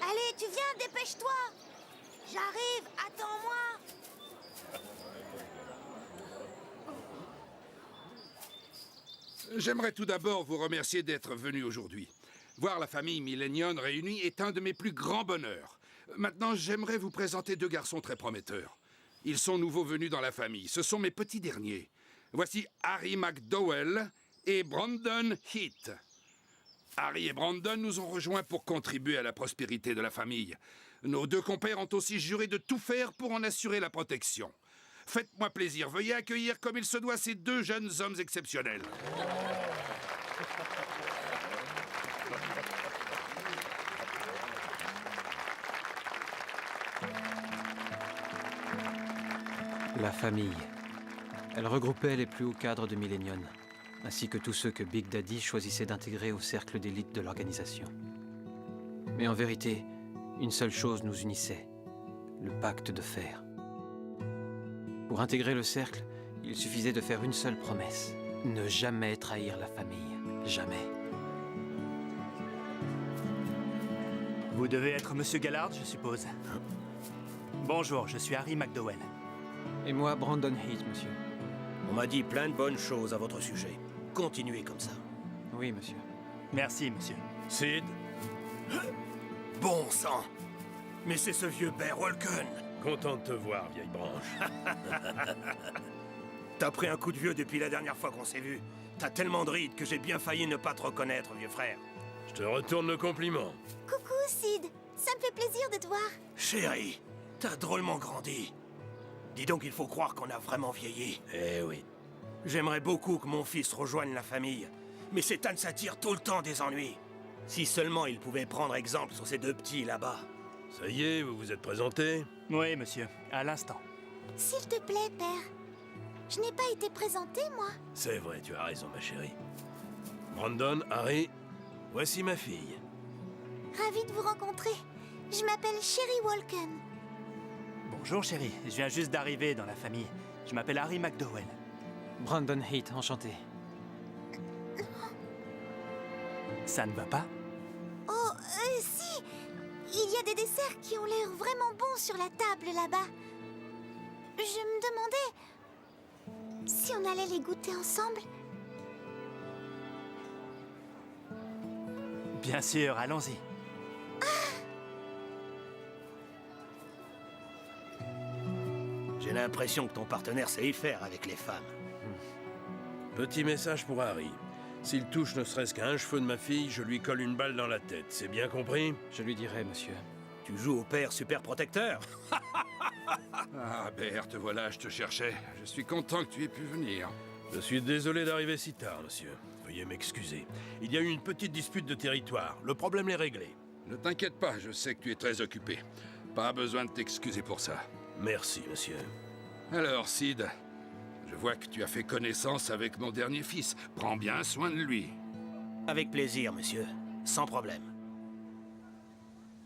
Allez, tu viens, dépêche-toi! J'arrive, attends-moi! J'aimerais tout d'abord vous remercier d'être venu aujourd'hui. Voir la famille Millennium réunie est un de mes plus grands bonheurs. Maintenant, j'aimerais vous présenter deux garçons très prometteurs. Ils sont nouveaux venus dans la famille. Ce sont mes petits derniers. Voici Harry McDowell et Brandon Heath. Harry et Brandon nous ont rejoints pour contribuer à la prospérité de la famille. Nos deux compères ont aussi juré de tout faire pour en assurer la protection. Faites-moi plaisir, veuillez accueillir comme il se doit ces deux jeunes hommes exceptionnels. La famille. Elle regroupait les plus hauts cadres de Millennium, ainsi que tous ceux que Big Daddy choisissait d'intégrer au cercle d'élite de l'organisation. Mais en vérité, une seule chose nous unissait, le pacte de fer. Pour intégrer le cercle, il suffisait de faire une seule promesse, ne jamais trahir la famille, jamais. Vous devez être Monsieur Gallard, je suppose. Bonjour, je suis Harry McDowell. Et moi, Brandon Heath, monsieur. On m'a dit plein de bonnes choses à votre sujet. Continuez comme ça. Oui, monsieur. Merci, monsieur. Sid? Bon sang! Mais c'est ce vieux Bear Walken! Content de te voir, vieille branche. T'as pris un coup de vieux depuis la dernière fois qu'on s'est vu. T'as tellement de rides que j'ai bien failli ne pas te reconnaître, vieux frère. Je te retourne le compliment. Coucou, Sid. Ça me fait plaisir de te voir. Chérie, t'as drôlement grandi. Dis donc, il faut croire qu'on a vraiment vieilli. Eh oui. J'aimerais beaucoup que mon fils rejoigne la famille. Mais cet âne s'attire tout le temps des ennuis. Si seulement il pouvait prendre exemple sur ces deux petits là-bas. Ça y est, vous vous êtes présenté? Oui, monsieur, à l'instant. S'il te plaît, père. Je n'ai pas été présentée, moi. C'est vrai, tu as raison, ma chérie. Brandon, Harry, voici ma fille. Ravie de vous rencontrer. Je m'appelle Sherry Walken. Bonjour, chérie. Je viens juste d'arriver dans la famille. Je m'appelle Harry McDowell. Brandon Heath, enchanté. Ça ne va pas? Oh, si. Il y a des desserts qui ont l'air vraiment bons sur la table là-bas. Je me demandais si on allait les goûter ensemble. Bien sûr, allons-y. J'ai l'impression que ton partenaire sait y faire avec les femmes. Petit message pour Harry. S'il touche ne serait-ce qu'à un cheveu de ma fille, je lui colle une balle dans la tête. C'est bien compris? Je lui dirai, monsieur. Tu joues au père super protecteur? Ah, Bert, te voilà, je te cherchais. Je suis content que tu aies pu venir. Je suis désolé d'arriver si tard, monsieur. Veuillez m'excuser. Il y a eu une petite dispute de territoire. Le problème est réglé. Ne t'inquiète pas, je sais que tu es très occupé. Pas besoin de t'excuser pour ça. Merci, monsieur. Alors, Sid, je vois que tu as fait connaissance avec mon dernier fils. Prends bien soin de lui. Avec plaisir, monsieur. Sans problème.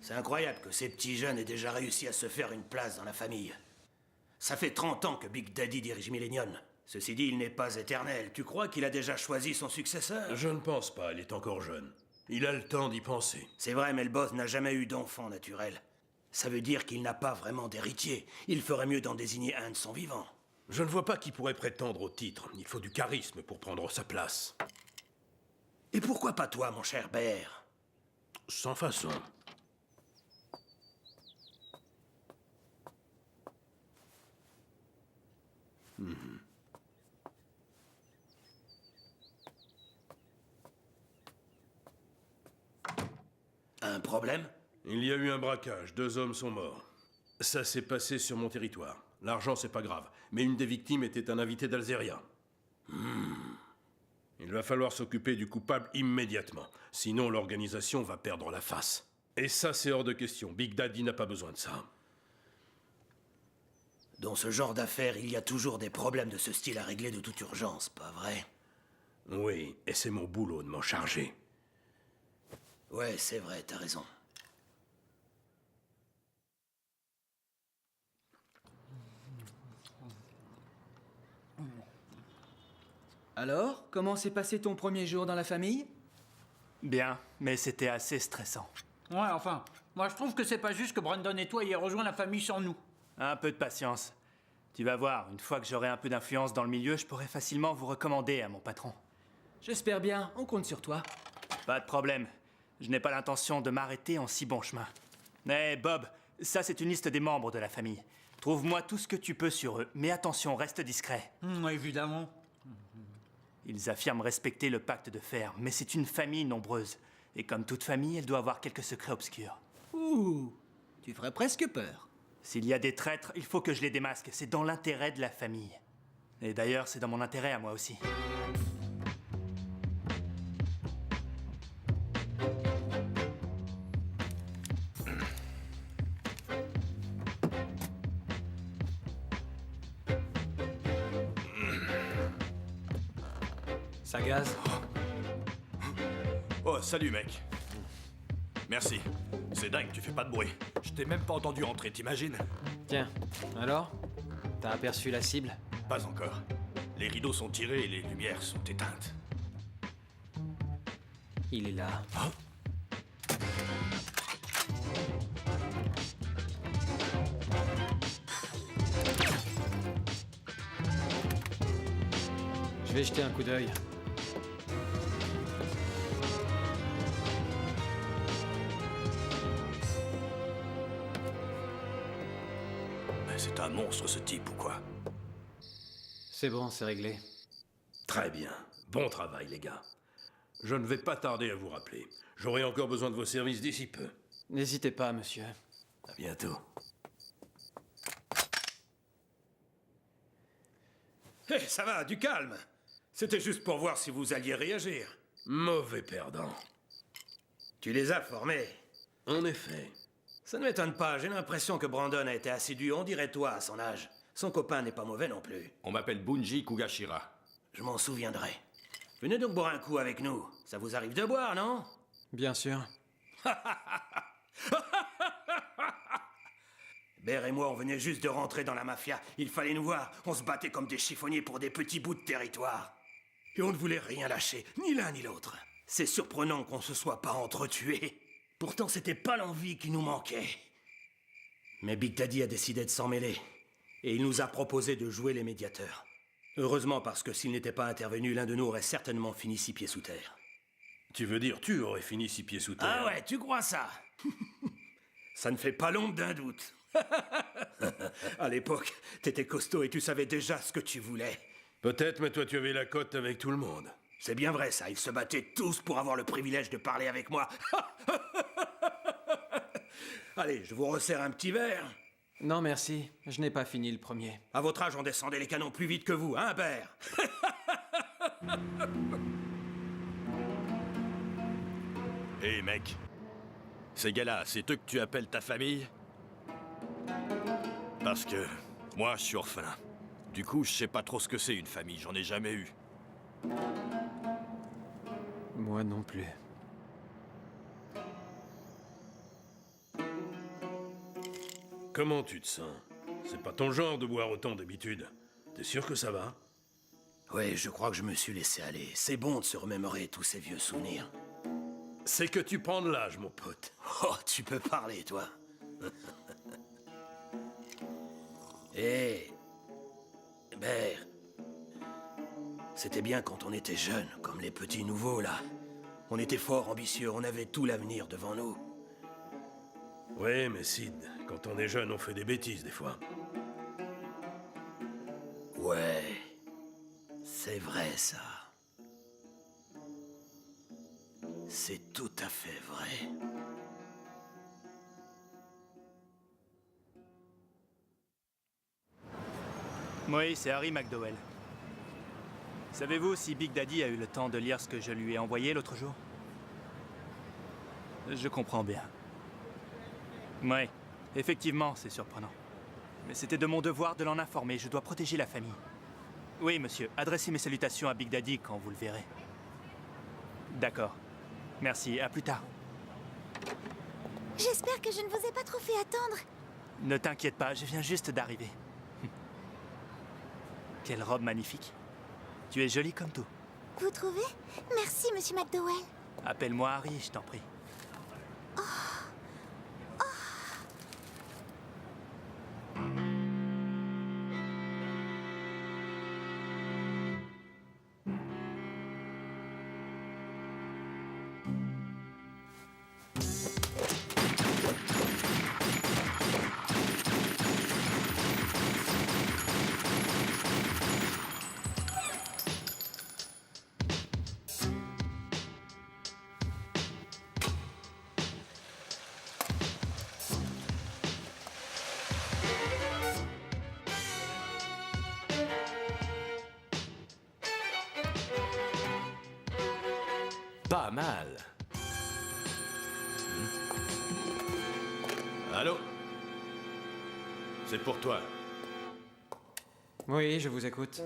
C'est incroyable que ces petits jeunes aient déjà réussi à se faire une place dans la famille. Ça fait 30 ans que Big Daddy dirige Millennium. Ceci dit, il n'est pas éternel. Tu crois qu'il a déjà choisi son successeur? Je ne pense pas, il est encore jeune. Il a le temps d'y penser. C'est vrai, mais le boss n'a jamais eu d'enfant naturel. Ça veut dire qu'il n'a pas vraiment d'héritier. Il ferait mieux d'en désigner un de son vivant. Je ne vois pas qui pourrait prétendre au titre. Il faut du charisme pour prendre sa place. Et pourquoi pas toi, mon cher Bear? Sans façon. Un problème? Il y a eu un braquage, 2 hommes sont morts. Ça s'est passé sur mon territoire. L'argent, c'est pas grave. Mais une des victimes était un invité d'Alzéria. Il va falloir s'occuper du coupable immédiatement. Sinon, l'organisation va perdre la face. Et ça, c'est hors de question. Big Daddy n'a pas besoin de ça. Dans ce genre d'affaires, il y a toujours des problèmes de ce style à régler de toute urgence, pas vrai? Oui, et c'est mon boulot de m'en charger. Ouais, c'est vrai, t'as raison. Alors, comment s'est passé ton premier jour dans la famille? Bien, mais c'était assez stressant. Ouais, enfin, moi je trouve que c'est pas juste que Brandon et toi ayez rejoint la famille sans nous. Un peu de patience. Tu vas voir, une fois que j'aurai un peu d'influence dans le milieu, je pourrai facilement vous recommander à mon patron. J'espère bien, on compte sur toi. Pas de problème. Je n'ai pas l'intention de m'arrêter en si bon chemin. Eh, Bob, ça c'est une liste des membres de la famille. Trouve-moi tout ce que tu peux sur eux, mais attention, reste discret. Évidemment. Ils affirment respecter le pacte de fer, mais c'est une famille nombreuse. Et comme toute famille, elle doit avoir quelques secrets obscurs. Ouh, tu ferais presque peur. S'il y a des traîtres, il faut que je les démasque. C'est dans l'intérêt de la famille. Et d'ailleurs, c'est dans mon intérêt à moi aussi. Ça gaze. Oh, salut mec. Merci. C'est dingue, tu fais pas de bruit. Je t'ai même pas entendu entrer, t'imagines? Tiens, alors? T'as aperçu la cible? Pas encore. Les rideaux sont tirés et les lumières sont éteintes. Il est là. Je vais jeter un coup d'œil. Mais c'est un monstre ce type ou quoi? C'est bon, c'est réglé. Très bien. Bon travail, les gars. Je ne vais pas tarder à vous rappeler. J'aurai encore besoin de vos services d'ici peu. N'hésitez pas, monsieur. À bientôt. Hé, ça va, du calme. C'était juste pour voir si vous alliez réagir. Mauvais perdant. Tu les as formés. En effet. Ça ne m'étonne pas, j'ai l'impression que Brandon a été assidu, on dirait toi à son âge. Son copain n'est pas mauvais non plus. On m'appelle Bunji Kugashira. Je m'en souviendrai. Venez donc boire un coup avec nous. Ça vous arrive de boire, non? Bien sûr. Bear et moi, on venait juste de rentrer dans la mafia. Il fallait nous voir. On se battait comme des chiffonniers pour des petits bouts de territoire. Et on ne voulait rien lâcher, ni l'un ni l'autre. C'est surprenant qu'on se soit pas entretués. Pourtant, c'était pas l'envie qui nous manquait. Mais Big Daddy a décidé de s'en mêler. Et il nous a proposé de jouer les médiateurs. Heureusement, parce que s'il n'était pas intervenu, l'un de nous aurait certainement fini 6 pieds sous terre. Tu veux dire, tu aurais fini 6 pieds sous terre? Ah ouais, tu crois ça? Ça ne fait pas l'ombre d'un doute. À l'époque, t'étais costaud et tu savais déjà ce que tu voulais. Peut-être, mais toi tu avais la cote avec tout le monde. C'est bien vrai ça, ils se battaient tous pour avoir le privilège de parler avec moi. Allez, je vous resserre un petit verre. Non, merci. Je n'ai pas fini le premier. À votre âge, on descendait les canons plus vite que vous, hein, Bear? Hé mec. Ces gars-là, c'est eux que tu appelles ta famille? Parce que moi, je suis orphelin. Du coup, je sais pas trop ce que c'est une famille, j'en ai jamais eu. Moi non plus. Comment tu te sens? C'est pas ton genre de boire autant d'habitude. T'es sûr que ça va? Ouais, je crois que je me suis laissé aller. C'est bon de se remémorer tous ces vieux souvenirs. C'est que tu prends de l'âge, mon pote. Oh, tu peux parler, toi. Hé, Bear. C'était bien quand on était jeunes, comme les petits nouveaux, là. On était fort ambitieux, on avait tout l'avenir devant nous. Ouais, mais Sid, quand on est jeune, on fait des bêtises des fois. Ouais, c'est vrai, ça. C'est tout à fait vrai. Oui, c'est Harry McDowell. Savez-vous si Big Daddy a eu le temps de lire ce que je lui ai envoyé l'autre jour? Je comprends bien. Ouais, effectivement, c'est surprenant. Mais c'était de mon devoir de l'en informer. Je dois protéger la famille. Oui, monsieur. Adressez mes salutations à Big Daddy quand vous le verrez. D'accord. Merci. À plus tard. J'espère que je ne vous ai pas trop fait attendre. Ne t'inquiète pas, je viens juste d'arriver. Quelle robe magnifique. Tu es jolie comme tout. Vous trouvez? Merci, monsieur McDowell. Appelle-moi Harry, je t'en prie. Pas mal. Allô? C'est pour toi. Oui, je vous écoute.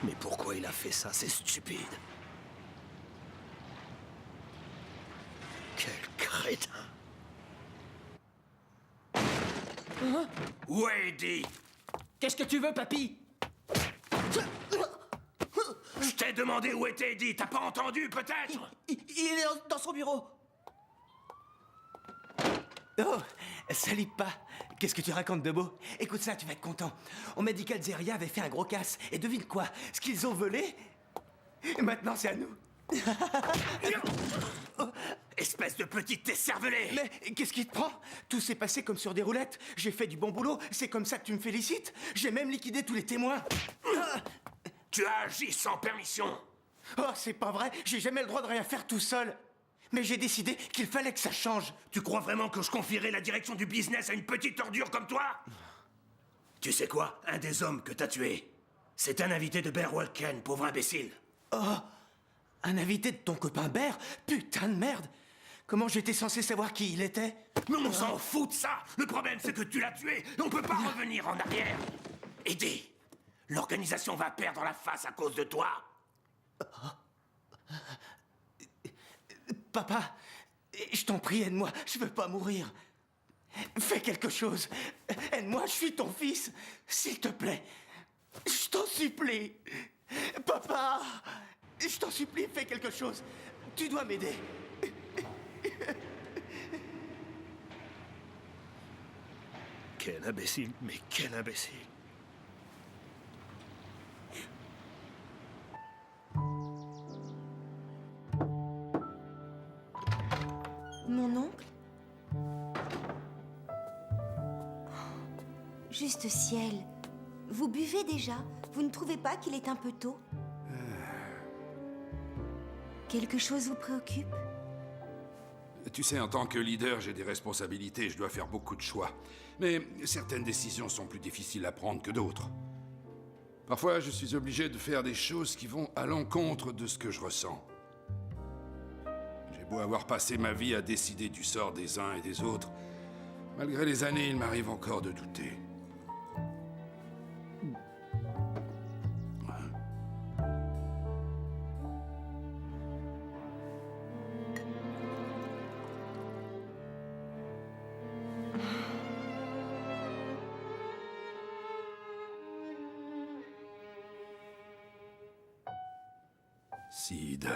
Mais pourquoi il a fait ça? C'est stupide. Quel crétin. Où est Eddie? Qu'est-ce que tu veux, papy? Je t'ai demandé où était Eddie, t'as pas entendu peut-être? Il est dans son bureau. Oh, salut pas. Qu'est-ce que tu racontes de beau? Écoute ça, tu vas être content. On m'a dit qu'Alzeria avait fait un gros casse. Et devine quoi? Ce qu'ils ont volé, maintenant c'est à nous. Espèce de petit décervelé! Mais qu'est-ce qui te prend? Tout s'est passé comme sur des roulettes. J'ai fait du bon boulot. C'est comme ça que tu me félicites? J'ai même liquidé tous les témoins. Tu as agi sans permission! Oh, c'est pas vrai. J'ai jamais le droit de rien faire tout seul. Mais j'ai décidé qu'il fallait que ça change. Tu crois vraiment que je confierai la direction du business à une petite ordure comme toi? Tu sais quoi? Un des hommes que t'as tué, c'est un invité de Bear Walken, pauvre imbécile. Oh, un invité de ton copain Bear? Putain de merde. Comment j'étais censé savoir qui il était? Mais on s'en fout de ça! Le problème, c'est que tu l'as tué et on peut pas revenir en arrière! Eddie, l'organisation va perdre la face à cause de toi! Papa, je t'en prie, aide-moi. Je veux pas mourir. Fais quelque chose. Aide-moi, je suis ton fils. S'il te plaît. Je t'en supplie. Papa, je t'en supplie, fais quelque chose. Tu dois m'aider. Quel imbécile, mais quel imbécile! Mon oncle? Juste ciel. Vous buvez déjà? Vous ne trouvez pas qu'il est un peu tôt? Quelque chose vous préoccupe? Tu sais, en tant que leader, j'ai des responsabilités, je dois faire beaucoup de choix. Mais certaines décisions sont plus difficiles à prendre que d'autres. Parfois, je suis obligé de faire des choses qui vont à l'encontre de ce que je ressens. J'ai beau avoir passé ma vie à décider du sort des uns et des autres, malgré les années, il m'arrive encore de douter. Sid.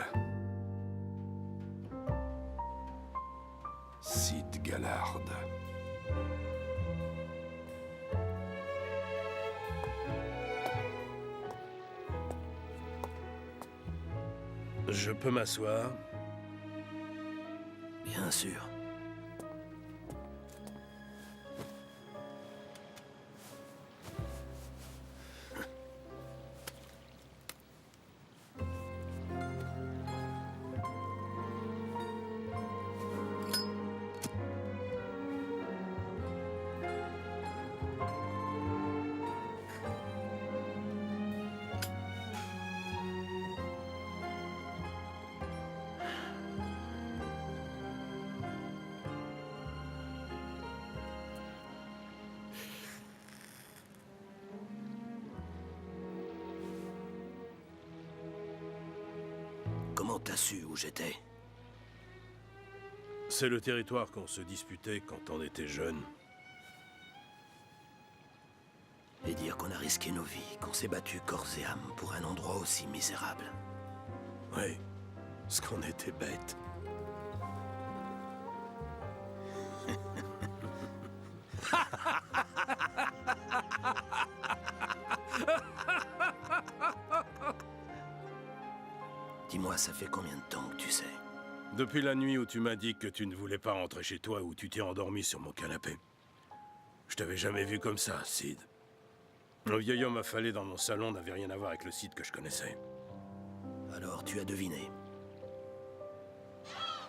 Sid Gallard. Je peux m'asseoir? Bien sûr. t'as su où j'étais? C'est le territoire qu'on se disputait quand on était jeune. Et dire qu'on a risqué nos vies, qu'on s'est battu corps et âme pour un endroit aussi misérable. Oui, ce qu'on était bêtes. Dis-moi, ça fait combien de temps que tu sais? Depuis la nuit où tu m'as dit que tu ne voulais pas rentrer chez toi, où tu t'es endormi sur mon canapé. Je t'avais jamais vu comme ça, Sid. Le vieil homme affalé dans mon salon n'avait rien à voir avec le Sid que je connaissais. Alors tu as deviné.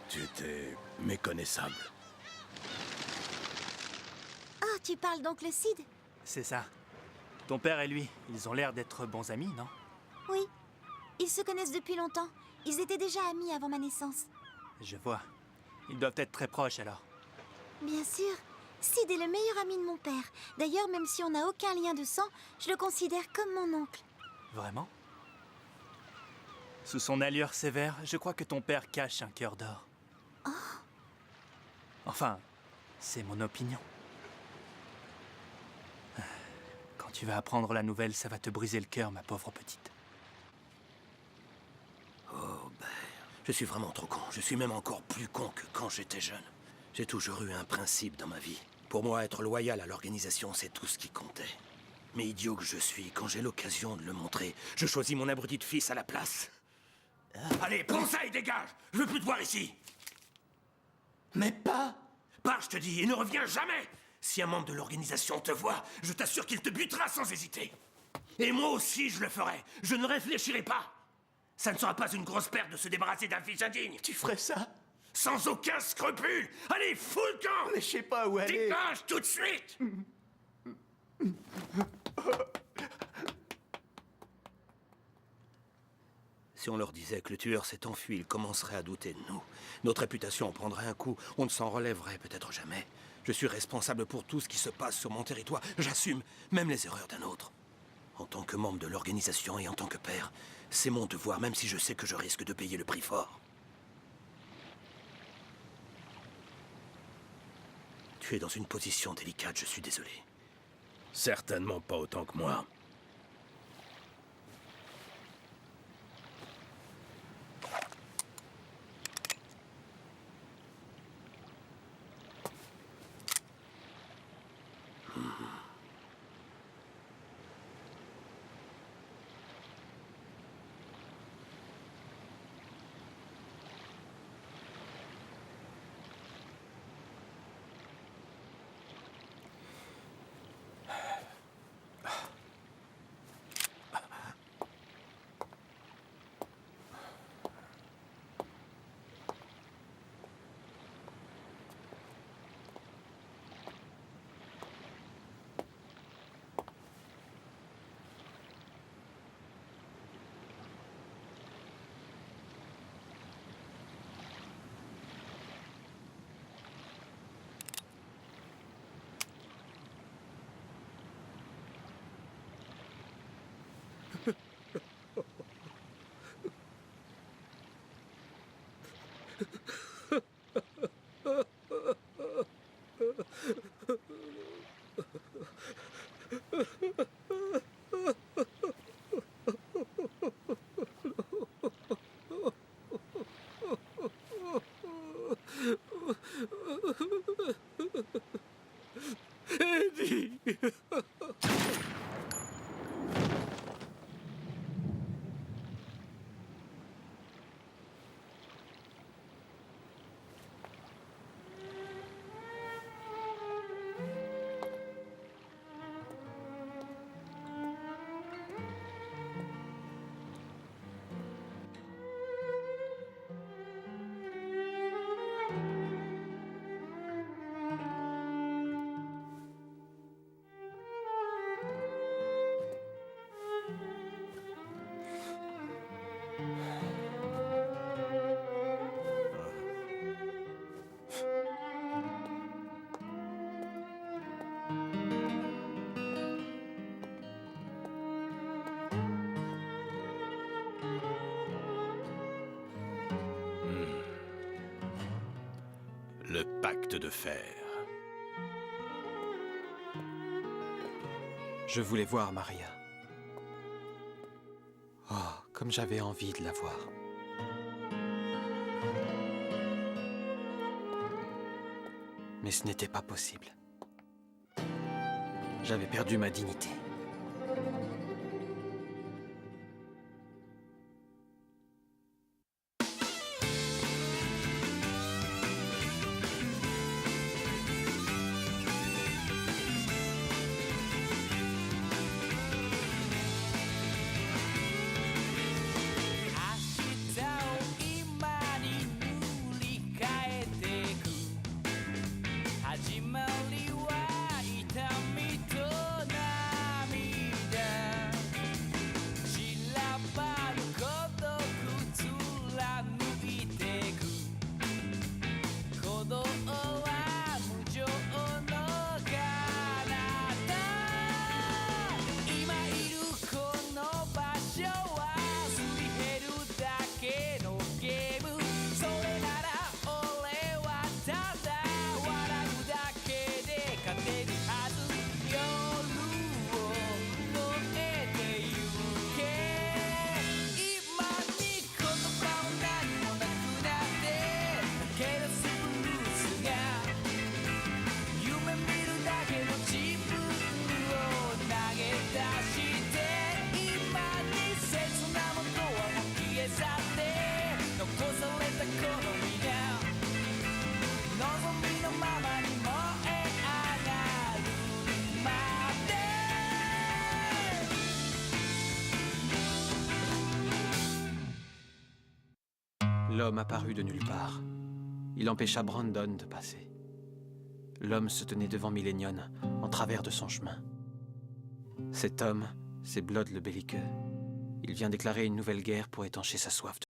Tu étais méconnaissable. Oh, tu parles donc le Cid? C'est ça. Ton père et lui, ils ont l'air d'être bons amis, non? Oui. Ils se connaissent depuis longtemps. Ils étaient déjà amis avant ma naissance. Je vois. Ils doivent être très proches alors. Bien sûr. Sid est le meilleur ami de mon père. D'ailleurs, même si on n'a aucun lien de sang, je le considère comme mon oncle. Vraiment? Sous son allure sévère, je crois que ton père cache un cœur d'or. Enfin, c'est mon opinion. Quand tu vas apprendre la nouvelle, ça va te briser le cœur, ma pauvre petite. Oh, ben, je suis vraiment trop con. Je suis même encore plus con que quand j'étais jeune. J'ai toujours eu un principe dans ma vie. Pour moi, être loyal à l'organisation, c'est tout ce qui comptait. Mais idiot que je suis, quand j'ai l'occasion de le montrer, je choisis mon abruti de fils à la place. Allez, prends ça et dégage! Je veux plus te voir ici! Mais pas... Pars, je te dis, et ne reviens jamais! Si un membre de l'organisation te voit, je t'assure qu'il te butera sans hésiter. Et moi aussi, je le ferai. Je ne réfléchirai pas. Ça ne sera pas une grosse perte de se débarrasser d'un fils indigne. Tu ferais ça? Sans aucun scrupule! Allez, fous le camp! Mais je sais pas où aller. Dégage tout de suite! Si on leur disait que le tueur s'est enfui, ils commenceraient à douter de nous. Notre réputation en prendrait un coup. On ne s'en relèverait peut-être jamais. Je suis responsable pour tout ce qui se passe sur mon territoire. J'assume même les erreurs d'un autre. En tant que membre de l'organisation et en tant que père, c'est mon devoir, même si je sais que je risque de payer le prix fort. Tu es dans une position délicate, je suis désolé. Certainement pas autant que moi. Le pacte de fer. Je voulais voir Maria. Oh, comme j'avais envie de la voir. Mais ce n'était pas possible. J'avais perdu ma dignité. L'homme apparut de nulle part. Il empêcha Brandon de passer. L'homme se tenait devant Millennium, en travers de son chemin. Cet homme, c'est Blood le Belliqueux. Il vient déclarer une nouvelle guerre pour étancher sa soif de